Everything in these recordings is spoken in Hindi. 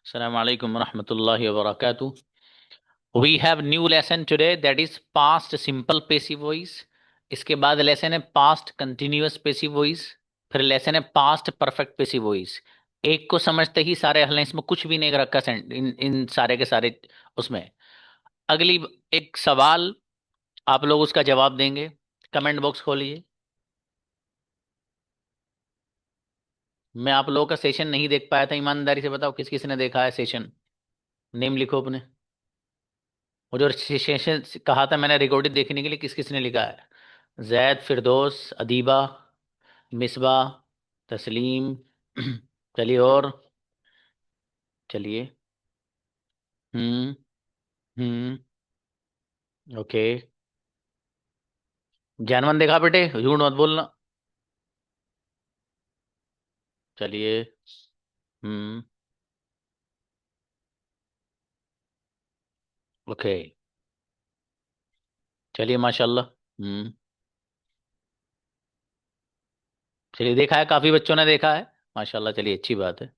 Assalamu alaikum warahmatullahi wabarakatuh. We have new lesson today that is past simple passive voice. इसके बाद लेसन है past continuous passive voice. फिर लेसन है past perfect passive voice. एक को समझते ही सारे हल हैं, इसमें कुछ भी नहीं रखा इन इन सारे के सारे उसमें। अगली एक सवाल, आप लोग उसका जवाब देंगे। कमेंट बॉक्स खोलिए। मैं आप लोगों का सेशन नहीं देख पाया था, ईमानदारी से बताओ किस किस ने देखा है सेशन। नेम लिखो अपने। वो जो सेशन कहा था मैंने रिकॉर्डेड देखने के लिए, किस किस ने लिखा है? जैद, फिरदौस, अदीबा, मिसबा, तस्लीम। चलिए और। चलिए। हम्म। हम्म। ओके। जानवन देखा बेटे, झूठ मत बोलना। चलिए। हम्म। ओके। चलिए माशाल्लाह। हम्म। चलिए, देखा है, काफी बच्चों ने देखा है। माशाल्लाह, चलिए अच्छी बात है।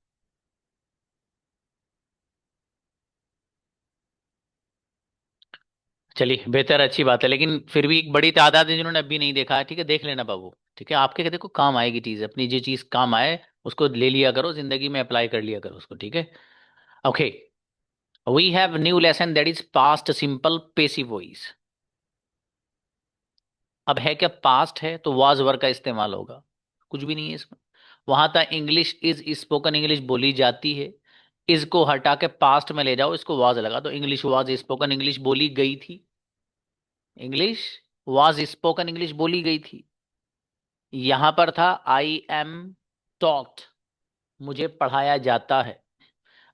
चलिए बेहतर, अच्छी बात है, लेकिन फिर भी एक बड़ी तादाद है जिन्होंने अभी नहीं देखा है। ठीक है, देख लेना बाबू। ठीक है, आपके देखो काम आएगी चीज, अपनी जो चीज काम आए उसको ले लिया करो, जिंदगी में अप्लाई कर लिया करो उसको। ठीक है। Okay. We have new lesson that is past simple passive voice. अब है क्या, पास्ट है तो वाज वर्ग का इस्तेमाल होगा। कुछ भी नहीं है इसमें। वहां तक इंग्लिश इज स्पोकन इंग्लिश बोली जाती है। इसको हटा के पास्ट में ले जाओ, इसको वाज लगा दो, इंग्लिश वाज स्पोकन इंग्लिश बोली गई थी। इंग्लिश वाज स्पोकन इंग्लिश बोली गई थी। यहां पर था आई एम टॉट, मुझे पढ़ाया जाता है।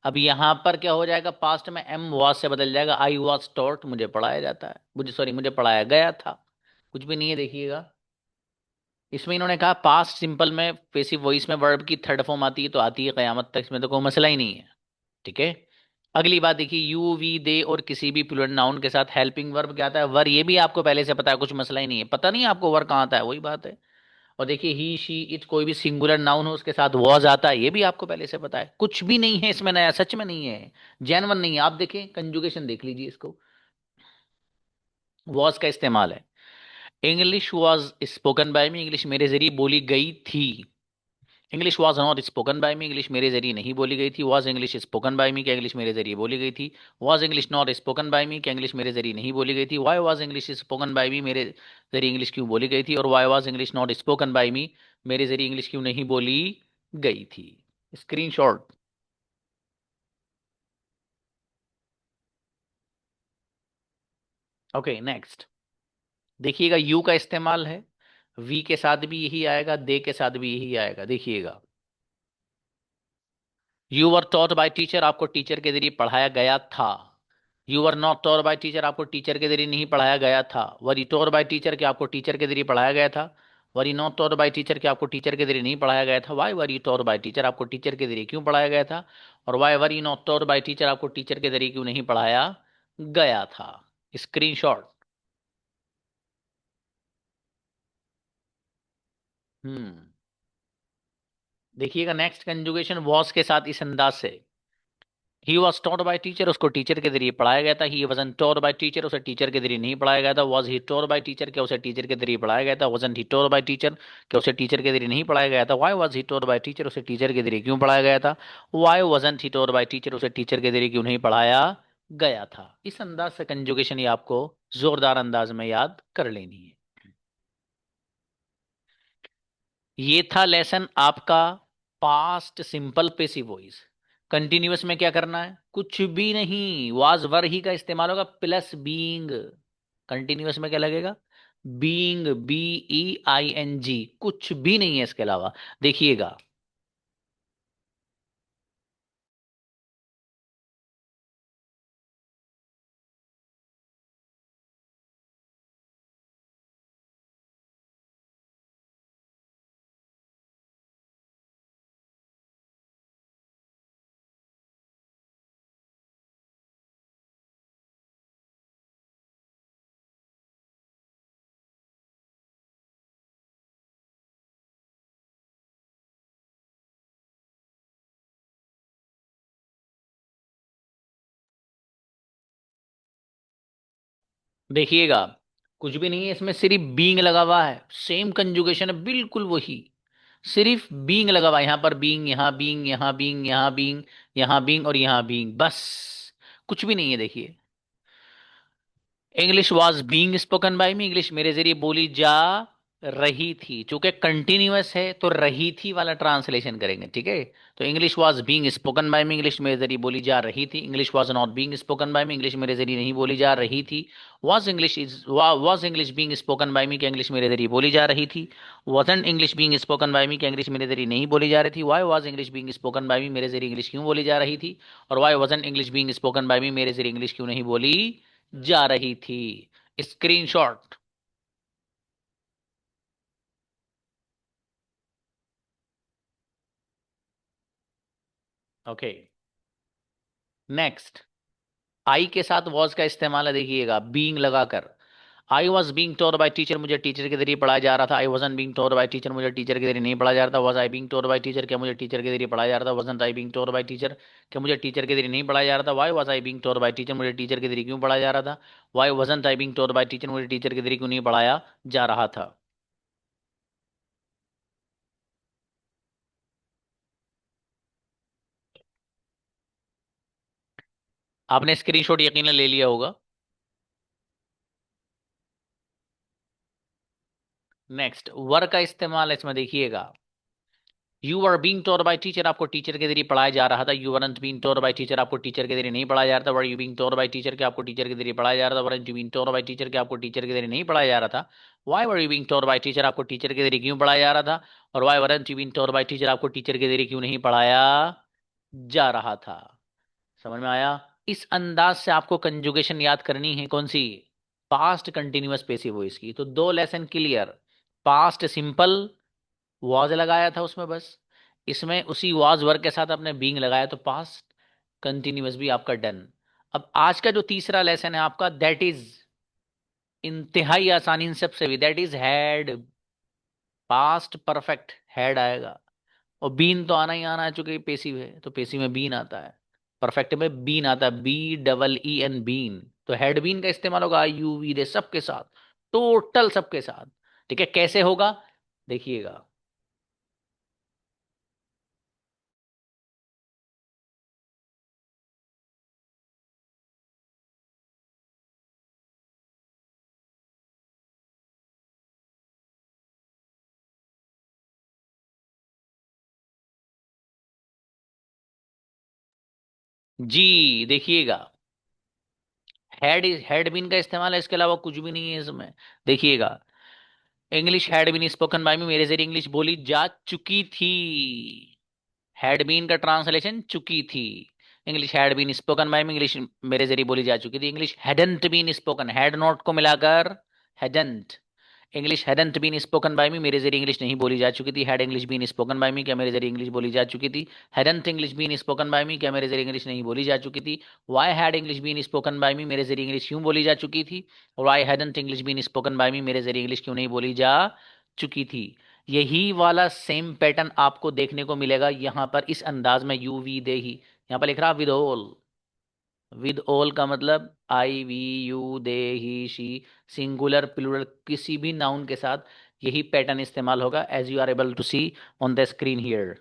अब यहां पर क्या हो जाएगा, पास्ट में एम वाज से बदल जाएगा, आई वाज टॉट, मुझे पढ़ाया जाता है, मुझे सॉरी मुझे पढ़ाया गया था। कुछ भी नहीं है, देखिएगा। इसमें इन्होंने कहा पास्ट सिंपल में पेसिव वॉइस में वर्ब की थर्ड फॉर्म आती है तो आती है कयामत तक, इसमें तो कोई मसला ही नहीं है। ठीक है। अगली बात देखिए, यू वी दे और किसी भी प्लूरल नाउन के साथ हेल्पिंग वर्ब क्या आता है, वर, ये भी आपको पहले से पता है, कुछ मसला ही नहीं है। पता नहीं आपको वर कहाँ आता है, वही बात है। और देखिए ही शी इट, कोई भी सिंगुलर नाउन हो उसके साथ वॉज आता है, ये भी आपको पहले से पता है। कुछ भी नहीं है इसमें नया, सच में नहीं है। जेन्युइन नहीं है। आप देखें कंजुगेशन देख लीजिए इसको। वॉज का इस्तेमाल है। English was spoken by me, English मेरे जरिए बोली गई थी। English was not spoken by me, English मेरे जरिए नहीं बोली गई थी। Was English spoken by me, क्या इंग्लिश मेरे जरिए बोली गई थी। Was English not spoken by me, क्या इंग्लिश मेरे जरिए नहीं बोली गई थी। Why was English spoken by me, मेरे जरिए इंग्लिश क्यों बोली गई थी। और why was English not spoken by me, मेरे जरिए इंग्लिश क्यों नहीं बोली गई थी। स्क्रीनशॉट। Okay next. देखिएगा, यू का इस्तेमाल है, वी के साथ भी यही आएगा, दे के साथ भी यही आएगा। देखिएगा, you were taught by teacher, आपको टीचर के जरिए पढ़ाया गया था। You were not taught by teacher, आपको टीचर के जरिए नहीं पढ़ाया गया था। Were you taught by teacher, क्या आपको टीचर के जरिए पढ़ाया गया था। Were you not taught by teacher, क्या आपको टीचर के जरिए नहीं पढ़ाया गया था। Why were you taught by teacher, आपको टीचर के जरिए क्यों पढ़ाया गया था। और Y were you not taught by teacher, आपको टीचर के जरिए क्यों नहीं पढ़ाया गया था। स्क्रीनशॉट। हम्म। देखिएगा नेक्स्ट कंजुगेशन वॉज के साथ इस अंदाज से। He was taught by teacher, उसको टीचर के जरिए पढ़ाया गया था। ही वॉजन टॉट बाय टीचर, उसे टीचर के जरिए नहीं पढ़ाया गया था। Was he taught by teacher, क्या उसे टीचर के जरिए पढ़ाया गया था। वॉजन ही टॉट बाय टीचर, क्या उसे टीचर के जरिए नहीं पढ़ाया गया था। Why was he taught by teacher, उसे टीचर के जरिए क्यों पढ़ाया गया था। Why wasn't he taught by teacher, उसे टीचर के जरिए क्यों नहीं पढ़ाया गया था। इस अंदाज से कंजुगेशन ये आपको जोरदार अंदाज में याद कर लेनी है। ये था लेसन आपका past simple passive voice. Continuous में क्या करना है, कुछ भी नहीं, वाज वर ही का इस्तेमाल होगा प्लस बीइंग। कंटिन्यूअस में क्या लगेगा, बीइंग, BEING, कुछ भी नहीं है इसके अलावा। देखिएगा, देखिएगा, कुछ भी नहीं है इसमें, सिर्फ बीइंग लगा हुआ है, सेम कंजुगेशन है बिल्कुल वही, सिर्फ बीइंग लगा हुआ है, यहाँ पर बीइंग, यहाँ बीइंग, यहाँ बीइंग, यहाँ बीइंग, यहाँ बीइंग और यहाँ बीइंग, बस कुछ भी नहीं है। देखिए, English was being spoken by me, English मेरे जरिए बोली जा रही थी, चूंकि कंटिन्यूअस है तो रही थी वाला ट्रांसलेशन करेंगे, ठीक है। तो English was being spoken by me, English मेरे जरिए बोली जा रही थी। English was not being spoken by me, English मेरे जरिए नहीं बोली जा रही थी। Was English being spoken by me, क्या इंग्लिश मेरे जरिए बोली जा रही थी। Wasn't English being spoken by me, क्या इंग्लिश मेरे जरिए नहीं बोली जा रही थी। Why was English being spoken by me, मेरे जरिए इंग्लिश क्यों बोली जा रही थी। और why wasn't English being spoken by me, मेरे जरिए इंग्लिश क्यों नहीं बोली जा रही थी। स्क्रीनशॉट। ओके, नेक्स्ट, आई के साथ वॉज का इस्तेमाल है, देखिएगा, बीइंग लगाकर। I was being told by teacher, मुझे टीचर के जरिए पढ़ाया जा रहा था। I wasn't being told by teacher, मुझे टीचर के जरिए नहीं पढ़ाया जा रहा था। Was I being told by teacher, क्या मुझे टीचर के जरिए पढ़ाया जा रहा था। Wasn't I being told by teacher, क्या मुझे टीचर के जरिए नहीं पढ़ाया जा रहा था। Why was I being told by teacher, मुझे टीचर के जरिए क्यों पढ़ाया जा रहा था। Why wasn't I being told by teacher, मुझे टीचर के जरिए क्यों नहीं पढ़ाया जा रहा था। आपने स्क्रीनशॉट यकीनन ले लिया होगा। नेक्स्ट, वर का इस्तेमाल इसमें देखिएगा। You are being told by teacher, आपको टीचर के जरिए पढ़ाया जा रहा था। You weren't being told by teacher, आपको टीचर के जरिए नहीं पढ़ाया जा रहा था। Were you being told by teacher, क्या आपको टीचर के जरिए पढ़ाया जा रहा था। Weren't you being told by teacher, क्या आपको टीचर के जरिए नहीं पढ़ाया जा रहा था। Why were you being told by teacher, आपको टीचर के जरिए क्यों पढ़ाया जा रहा था। और why weren't you being told by teacher, आपको टीचर के जरिए क्यों नहीं पढ़ाया जा रहा था। समझ में आया। इस अंदाज से आपको कंजुगेशन याद करनी है, कौन सी, पास्ट कंटिन्यूअस पेसिव वॉइस की। तो दो lesson clear. Past simple, was लगाया था उसमें बस, इसमें उसी वॉज वर्ग के साथ आपने बीइंग लगाया, तो पास्ट कंटिन्यूअस भी आपका डन। अब आज का जो तीसरा लेसन है आपका, दैट इज इंतहाई आसानी इन सबसे भी, that is had. Past perfect had आएगा, और बीन तो आना ही आना है, चूंकि पेसिव है तो पेसिव में बीन आता है, परफेक्ट में बीन आता है, BEEN बीन। तो हैड बीन का इस्तेमाल होगा आई यू वी दे सबके साथ, टोटल सबके साथ। ठीक है, कैसे होगा देखिएगा। जी देखिएगा, हैड बीन का इस्तेमाल है, इसके अलावा कुछ भी नहीं है इसमें। देखिएगा, English had been spoken by me, मेरे जरिए इंग्लिश बोली जा चुकी थी। हैड बीन का ट्रांसलेशन चुकी थी। English had been spoken by me, English मेरे जरिए बोली जा चुकी थी। English hadn't been spoken, had not को मिलाकर hadn't. English hadn't been spoken by me, मेरे जरिए इंग्लिश नहीं बोली जा चुकी थी। Had English been spoken by me, क्या मेरे जरिए इंग्लिश बोली जा चुकी थी। Hadn't English been spoken by me, क्या मेरे जरिए इंग्लिश नहीं बोली जा चुकी थी। Y had English been spoken by me, मेरे जरिए इंग्लिश क्यों बोली जा चुकी थी। और why hadn't English been spoken by me, मेरे जरिए इंग्लिश क्यों नहीं बोली जा चुकी थी। यही वाला सेम पैटर्न आपको देखने को मिलेगा यहाँ पर, इस अंदाज में, यू वी दे ही। यहाँ पर लिख रहा विद ऑल, विद ऑल का मतलब I we you they he she, singular plural किसी भी नाउन के साथ यही पैटर्न इस्तेमाल होगा, as you are able to see on the screen here.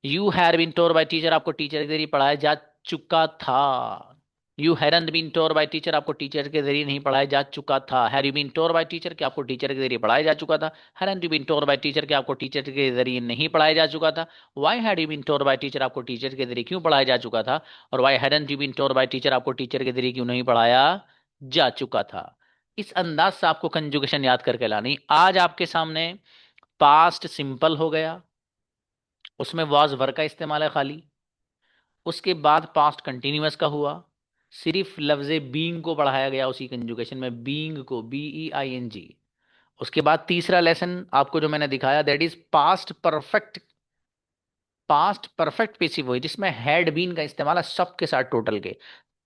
You had been told by teacher, आपको टीचर के जरिए पढ़ाया जा चुका था। You hadn't been told by teacher, आपको टीचर के जरिए नहीं पढ़ाया जा चुका था। Had you been told by teacher, क्या आपको टीचर के जरिए पढ़ाया जा चुका था। Hadn't you been told by teacher, क्या आपको टीचर के जरिए नहीं पढ़ाया जा चुका था। Why had you been told by teacher, आपको टीचर के जरिए क्यों पढ़ाया जा चुका था। और why hadn't you been told by teacher, आपको टीचर के जरिए क्यों नहीं पढ़ाया जा चुका था। इस अंदाज से आपको कंजुगेशन याद करके लानी। आज आपके सामने पास्ट सिंपल हो गया, उसमें वाज वर का इस्तेमाल है खाली। उसके बाद पास्ट कंटिन्यूअस का हुआ, सिर्फ लफ्ज बीइंग को बढ़ाया गया उसी कंजुगेशन में, बीइंग को BEING। उसके बाद तीसरा लेसन आपको जो मैंने दिखाया, that is past perfect. Past perfect passive voice जिसमें हैड बीन का इस्तेमाल है सबके साथ, टोटल के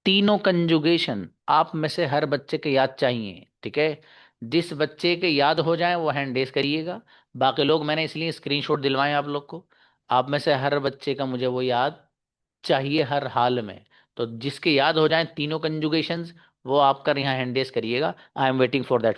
तीनों कंजुगेशन आप में से हर बच्चे के याद चाहिए, ठीक है। जिस बच्चे के याद हो जाए वो हैंड रेस करिएगा। बाकी लोग मैंने इसलिए स्क्रीनशॉट दिलवाए आप लोग को। आप में से हर बच्चे का मुझे वो याद चाहिए हर हाल में। तो जिसके याद हो जाए तीनों कंजुगेशंस, वो आप कर यहाँ हैंड रेस करिएगा, I am waiting for that.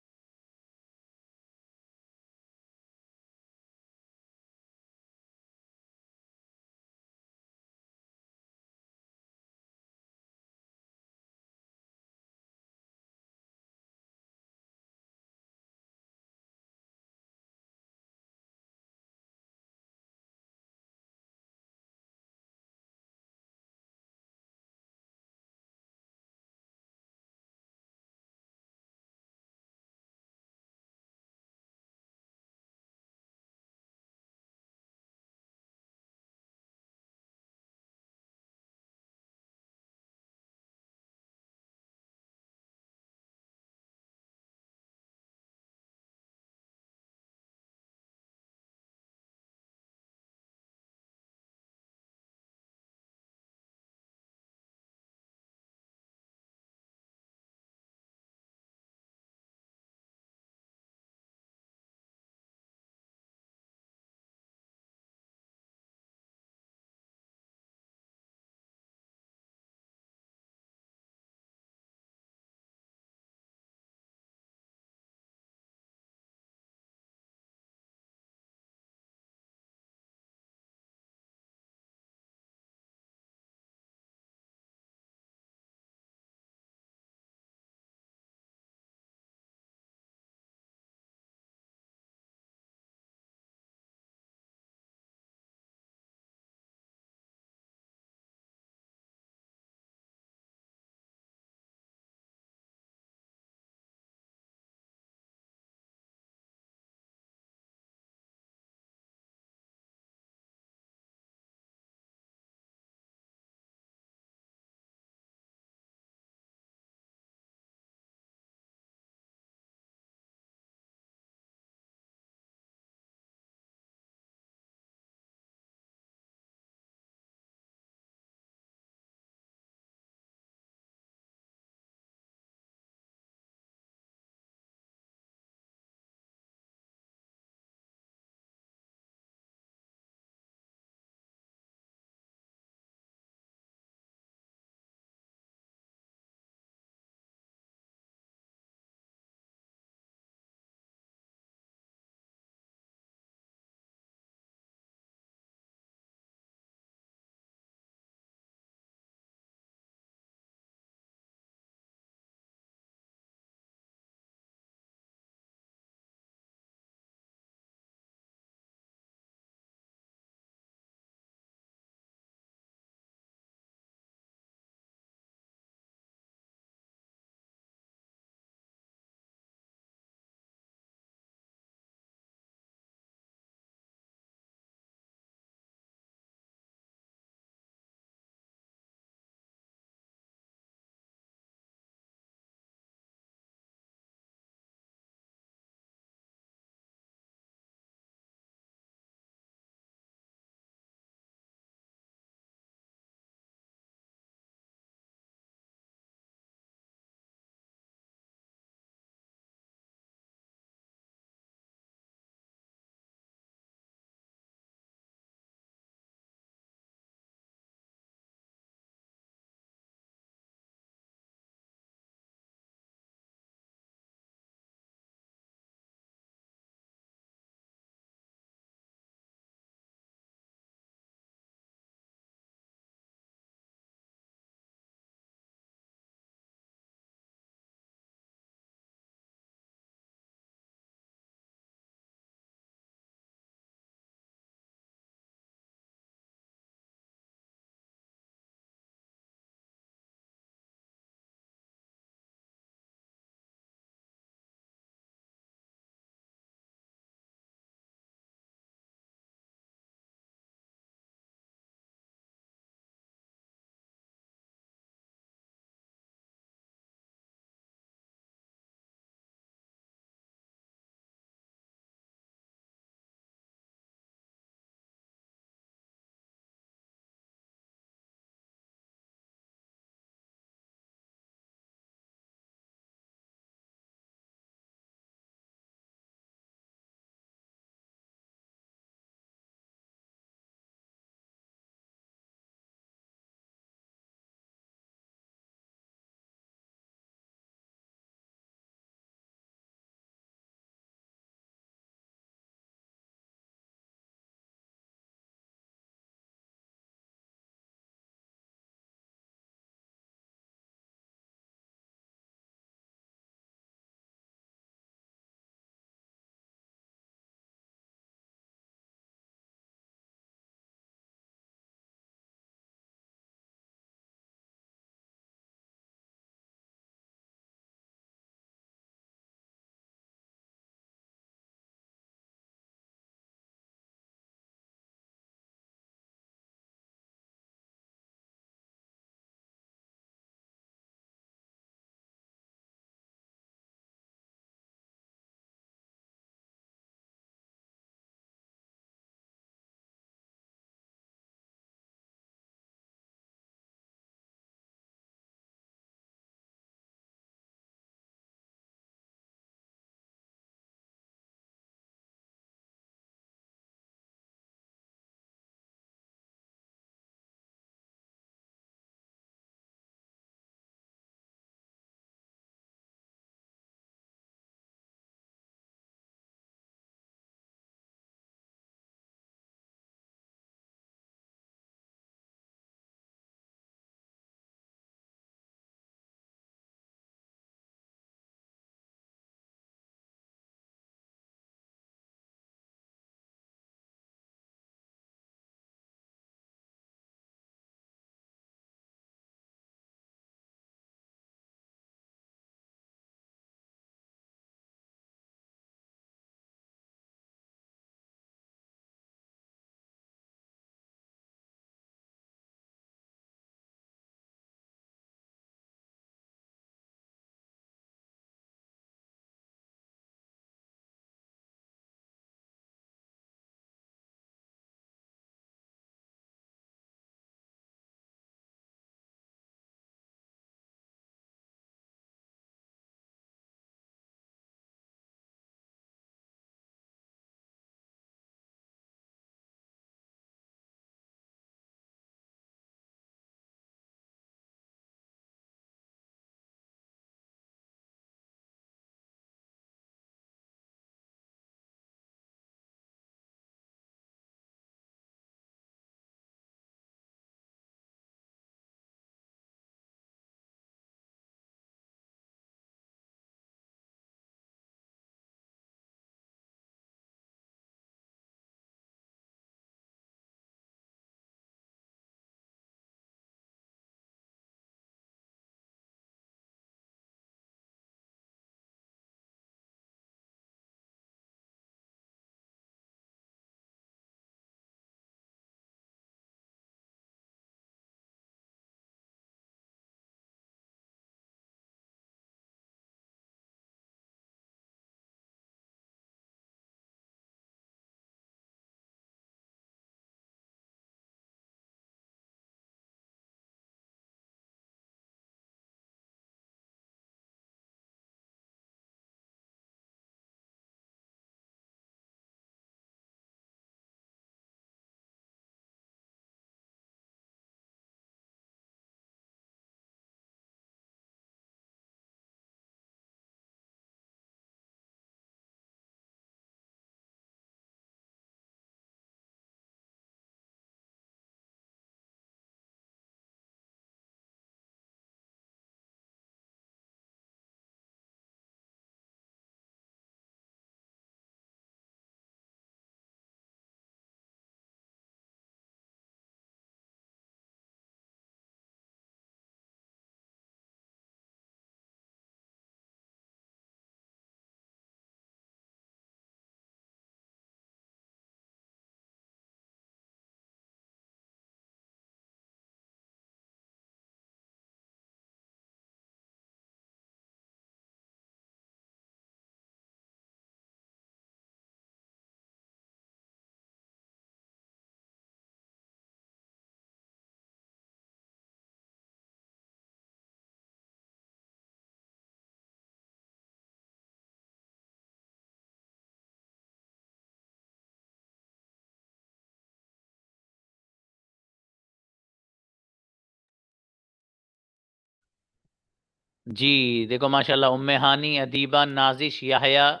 जी देखो माशाल्लाह, उम्मे हानी, अदीबा, नाजिश, याहया,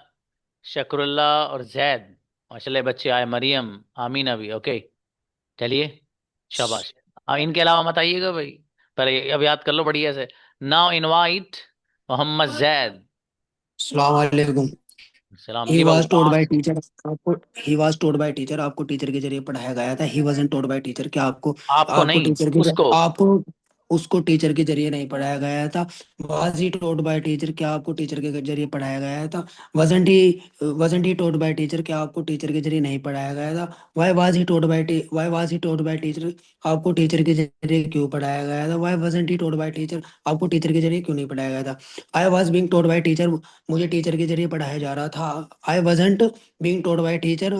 शकरुल्ला और जैद, माशाल्लाह बच्चे आए, मरियम, आमीना भी। ओके, चलिए, शाबाश। इनके अलावा मत आइएगा भाई, पर अब याद कर लो बढ़िया से। Now invite Mohammad Zaid. अस्सलाम वालेकुम। सलाम ही जी बाबू, was told by past. Teacher आपको he was told by teacher आपको टीचर के जरिए पढ़ाया गया था। He wasn't told by teacher, क्या आपको आपको आपको नहीं, टीचर के उसको। आपको उसको टीचर के जरिए नहीं पढ़ाया गया था। Was he told by teacher, क्या आपको टीचर के जरिए पढ़ाया गया था। Wasn't he told by teacher, क्या आपको टीचर के जरिए नहीं पढ़ाया गया था। Why was he told by teacher, आपको टीचर के जरिए क्यों पढ़ाया गया था। Why wasn't he told by teacher, आपको टीचर के जरिए क्यों नहीं पढ़ाया गया था। I was being told by teacher, मुझे टीचर के जरिए पढ़ाया जा रहा था। आई वजंट बीइंग टोल्ड बाय टीचर,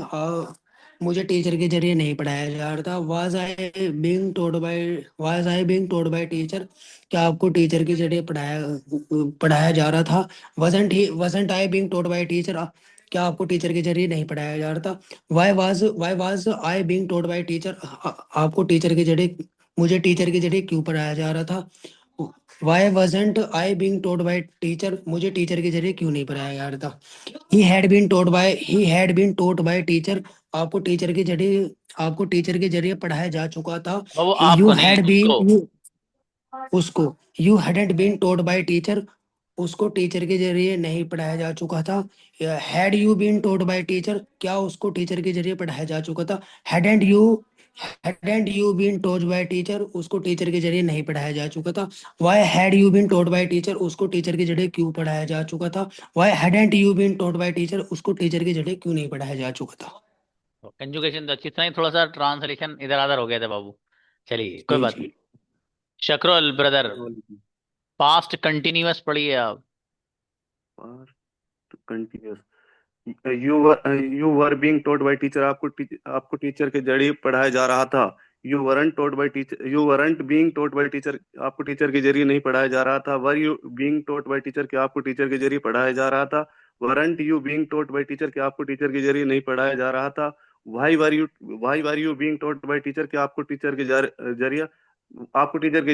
मुझे टीचर के जरिए नहीं पढ़ाया जा रहा था। Was I being told by teacher, क्या आपको टीचर के जरिए पढ़ाया पढ़ाया जा रहा था। Wasn't I being told by teacher, क्या आपको टीचर के जरिए नहीं पढ़ाया जा रहा था। Why was I being told by teacher, आपको टीचर के जरिए मुझे टीचर के जरिए क्यों पढ़ाया जा रहा था। Why wasn't I being told by teacher, मुझे टीचर के जरिए क्यों नहीं पढ़ाया जा रहा था। He had been told by teacher, आपको टीचर के जरिए आपको टीचर के जरिए पढ़ाया जा चुका था। बाबू यू आपको नहीं, हैड बीन उसको। यू उसको you hadn't been told by teacher, उसको टीचर के जरिए नहीं पढ़ाया जा चुका था। Had you been told by teacher, क्या उसको टीचर के जरिए पढ़ाया जा चुका था। Hadn't you hadn't you been told by teacher, उसको टीचर के जरिए नहीं पढ़ाया जा चुका था। Why had you been told by teacher, उसको टीचर के जरिए क्यों पढ़ाया जा चुका था। Why hadn't you been told by teacher, उसको टीचर के जरिए क्यों नहीं पढ़ाया जा चुका था। कंजुगेशन तो अच्छी, इतना ही थोड़ा सा ट्रांसलेशन इधर उधर हो गया था बाबू। चलिए कोई जी बात नहीं। जी। शकरुल ब्रदर, पास्ट कंटिन्यूअस पढ़िए आप। Continuous. You were being told by teacher, आपको टीचर के जरिए पढ़ाया जा रहा था। You weren't being told by teacher, आपको टीचर के जरिए नहीं पढ़ाया जा रहा था। Were you being told by teacher, क्या आपको टीचर के जरिए पढ़ाया जा रहा था। Weren't you being told by teacher, क्या आपको टीचर के जरिए नहीं पढ़ाया जा रहा था। Why were you why were you being told by teacher, क्या आपको टीचर के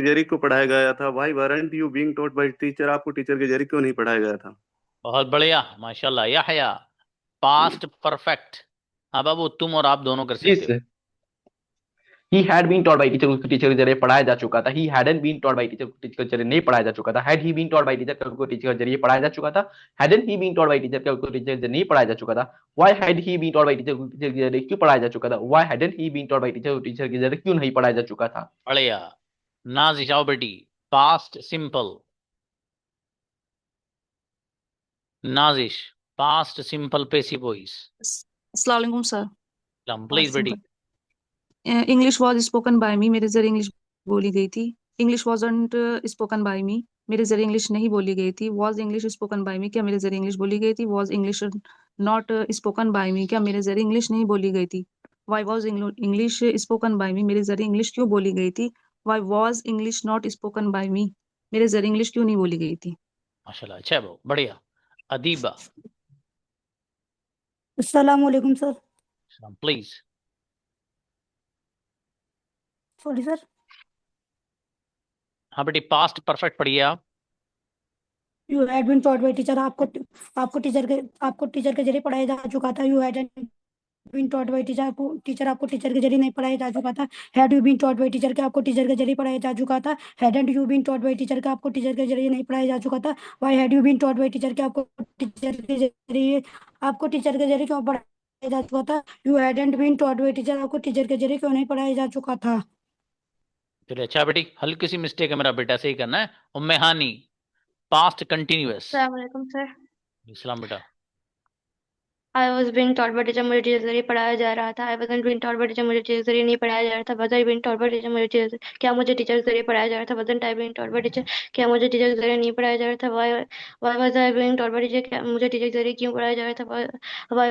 जरिए क्यों पढ़ाया गया था। Why weren't you being told by teacher, आपको टीचर के जरिए क्यों नहीं पढ़ाया गया था। बहुत बढ़िया, माशाल्लाह। Yahya, past perfect. हाँ बाबू, तुम और आप दोनों कर जी सकते हो। Sir. He had been told by teacher, उसको टीचर के जरिए पढ़ाया जा चुका था। He hadn't been told by teacher, teacher के जरिए नहीं पढ़ाया जा चुका था। Had he been told by teacher, उसको टीचर के जरिए पढ़ाया जा चुका था। Hadn't he been told by teacher, उसको टीचर के जरिए नहीं पढ़ाया जा चुका था। Why had he been told by teacher, teacher के जरिए क्यों पढ़ाया जा चुका था। Why hadn't he been told by teacher, teacher के जरिए क्यों नहीं पढ़ाया जा चुका था। बढ़िया। नाजिश आओ बेटी, past simple. Nazish, past simple passive voice. अस्सलाम वालेकुम सर। प्लीज पास्ट बेटी। Simple. English was spoken by me, मेरे जरिए इंग्लिश बोली गई थी। English wasn't spoken by me, मेरे जरिए इंग्लिश नहीं बोली गई थी। Was English spoken by me, क्या मेरे जरिए इंग्लिश बोली गई थी। Was English not spoken by me, क्या मेरे जरिए इंग्लिश नहीं बोली गई थी। Why was English spoken by me, मेरे जरिए इंग्लिश क्यों बोली गई थी। Why was English not spoken by me, मेरे जरिए इंग्लिश क्यों नहीं बोली गई थी। माशाल्लाह, अच्छा है बाबू, बढ़िया। अदीबा, अस्सलाम वालेकुम सर। प्लीज। Sorry sir. हाँ बेटी, पास्ट परफेक्ट पढ़िए आप। You had been taught by teacher, आपको टीचर के जरिए पढ़ाया जा चुका था। You had been taught by teacher, आपको टीचर के जरिए नहीं पढ़ाया जा चुका था। Had you been taught by teacher, के आपको टीचर के जरिए पढ़ाया जा चुका था। Hadn't you been taught by teacher, का आपको टीचर के जरिए नहीं पढ़ाया जा चुका था। Why had you been taught by teacher, के आपको टीचर के जरिए क्यों पढ़ाया जा चुका था। You hadn't been taught by teacher, आपको टीचर के जरिए क्यों नहीं पढ़ाया जा चुका था। चलिए, अच्छा बेटी, हल्की सी मिस्टेक है मेरा बेटा, सही करना है। उम्मे हानी, पास्ट कंटिन्यूअस। अस्सलाम सर। इस्लाम बेटा। आई was being taught by teacher, मुझे टीचर जरिए पढ़ाया जा रहा था। आई wasn't being taught by teacher, मुझे टीचर जरिए नहीं पढ़ाया जा रहा था। Was I being taught by teacher, क्या मुझे टीचर जरिए पढ़ाया जा रहा था। Wasn't I being taught by teacher, क्या मुझे टीचर जरिए नहीं पढ़ाया जा रहा था। Why was I being taught by teacher, क्या मुझे टीचर जरिए क्यों पढ़ाया जा रहा था। Why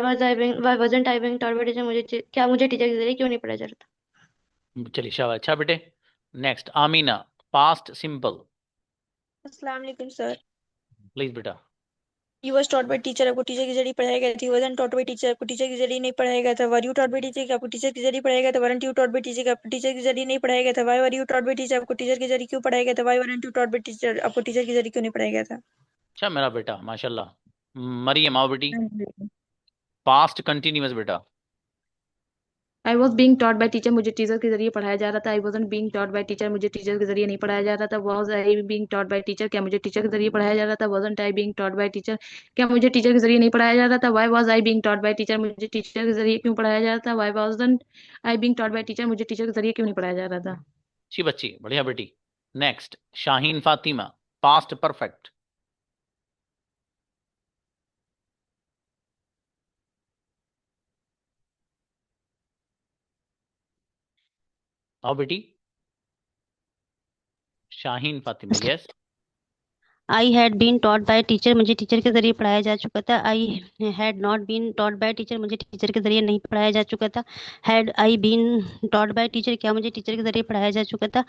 wasn't I being taught by teacher, क्या मुझे टीचर के जरिए क्यों नहीं पढ़ाया जा रहा चलिए शाबाश, अच्छा बेटे। Next, Amina, past simple. अस्सलाम वालेकुम सर। प्लीज बेटा। You was taught by teacher, आपको टीचर के जरिए पढ़ाया गया था। वजन टॉट बाय टीचर, आपको टीचर के जरिए नहीं पढ़ाया गया था। Were you taught by teacher, आपको टीचर के जरिए पढ़ाया गया था। Weren't you taught by teacher, आपको टीचर के जरिए नहीं पढ़ाया गया था। Why were you taught by teacher, आपको टीचर के जरिए क्यों पढ़ाया गया था। Why weren't you taught by teacher, आपको टीचर के जरिए क्यों नहीं पढ़ाया गया था। अच्छा मेरा बेटा माशाल्लाह। मरियम आओ बेटी। पास्ट कंटिन्यूअस बेटा। आई was being taught by teacher, मुझे टीचर के जरिए पढ़ाया जा रहा था। आई wasn't being taught by teacher, मुझे टीचर के जरिए नहीं पढ़ाया जा रहा था। Was I being taught by teacher, क्या मुझे टीचर के जरिए पढ़ाया जा रहा था। Wasn't I being taught by teacher, क्या मुझे टीचर के जरिए नहीं पढ़ाया जा रहा था। Why was I being taught by teacher, मुझे टीचर के जरिए क्यों पढ़ाया जा रहा था। Why wasn't I being taught by teacher, मुझे टीचर के जरिए क्यों नहीं पढ़ाया जा रहा था। अच्छी बच्ची, बढ़िया बेटी। Next Shaheen Fatima, past perfect. आओ बेटी। Shaheen Fatima, yes. I had been taught by teacher, मुझे टीचर के जरिए पढ़ाया जा चुका था। I had not been taught by teacher, मुझे टीचर के जरिए नहीं पढ़ाया जा चुका था। Had I been taught by teacher, क्या मुझे टीचर के जरिए पढ़ाया जा चुका था।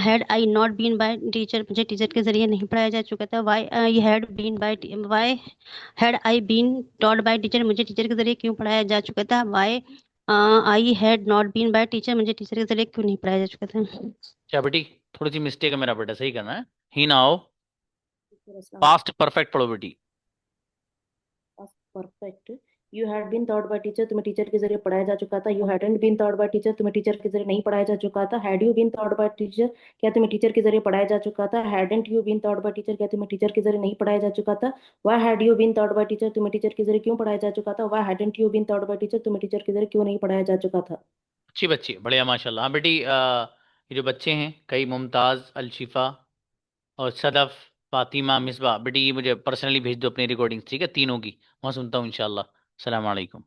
Had I not been by teacher, मुझे टीचर के जरिए नहीं पढ़ाया जा चुका था। Why I had been by why had I been taught by teacher, मुझे टीचर के जरिए क्यों पढ़ाया जा चुका था। Why I had not been by teacher, मुझे टीचर के जरिए क्यों नहीं पढ़ाया जा चुका था। क्या बेटी, थोड़ी सी मिस्टेक है मेरा बेटा, सही करना है। ही ना आओ। पास्ट परफेक्ट पढ़ो बेटी। Perfect. You had been taught by teacher, तुम्हें टीचर के जरिए पढ़ाया जा चुका था। You hadn't been taught by teacher, तुम्हें टीचर के जरिए नहीं पढ़ाया जा चुका था। Had you been taught by teacher, क्या तुम्हें टीचर के जरिए पढ़ाया जा चुका था। Hadn't you been taught by teacher, क्या तुम्हें टीचर के जरिए नहीं पढ़ाया जा चुका था। Why had you been taught by teacher, तुम्हें टीचर के जरिए क्यों पढ़ाया जा चुका था। Why hadn't you been taught by teacher, तुम्हें टीचर के जरिए क्यों नहीं पढ़ाया जा चुका था। अच्छी बच्ची, बढ़िया माशाल्लाह। हाँ बेटी, ये जो बच्चे हैं कई, मुमताज, अलशिफा और सदफ, फातिमा, मिसबा, बेटी ये मुझे पर्सनली भेज दो अपनी रिकॉर्डिंग्स, ठीक है, तीनों की। वहाँ सुनता हूँ इंशाल्लाह। अस्सलाम वालेकुम।